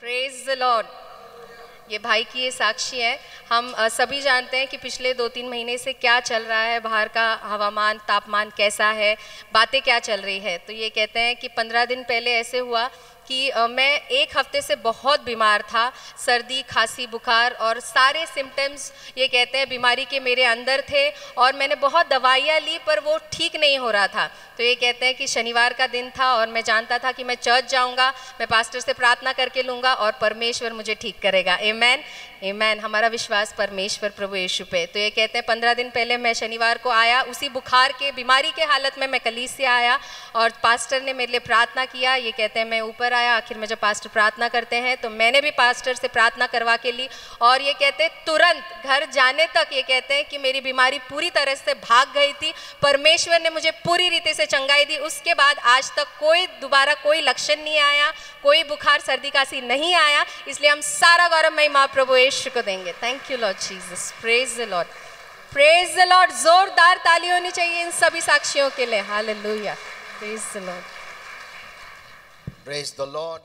Praise the Lord. ये भाई की ये साक्षी है। हम सभी जानते हैं कि पिछले 2-3 महीने से क्या चल रहा है, बाहर का हवामान तापमान कैसा है, बातें क्या चल रही है। तो ये कहते हैं कि 15 दिन पहले ऐसे हुआ कि मैं 1 हफ्ते से बहुत बीमार था, सर्दी खांसी बुखार और सारे सिम्टम्स ये कहते हैं बीमारी के मेरे अंदर थे और मैंने बहुत दवाइयाँ ली पर वो ठीक नहीं हो रहा था। तो ये कहते हैं कि शनिवार का दिन था और मैं जानता था कि मैं चर्च जाऊँगा, मैं पास्टर से प्रार्थना करके लूँगा और परमेश्वर मुझे ठीक करेगा। आमेन आमेन। हमारा विश्वास परमेश्वर प्रभु यीशु पे। तो ये कहते हैं 15 दिन पहले मैं शनिवार को आया, उसी बुखार के बीमारी के हालत में मैं कलीसिया आया और पास्टर ने मेरे लिए प्रार्थना किया। ये कहते हैं मैं ऊपर आया, आखिर में जब पास्टर प्रार्थना करते हैं तो मैंने भी पास्टर से प्रार्थना करवा के ली और ये कहते हैं तुरंत घर जाने तक ये कहते हैं कि मेरी बीमारी पूरी तरह से भाग गई थी। परमेश्वर ने मुझे पूरी रीति से चंगाई दी। उसके बाद आज तक दोबारा कोई लक्षण नहीं आया, कोई बुखार सर्दी खांसी नहीं आया। इसलिए हम सारा गौरव महिमा प्रभु यीशु को देंगे। Thank you Lord Jesus. Praise the Lord, praise the Lord. जोरदार ताली होनी चाहिए इन सभी साक्षियों के लिए। Hallelujah, praise the Lord, Praise the Lord.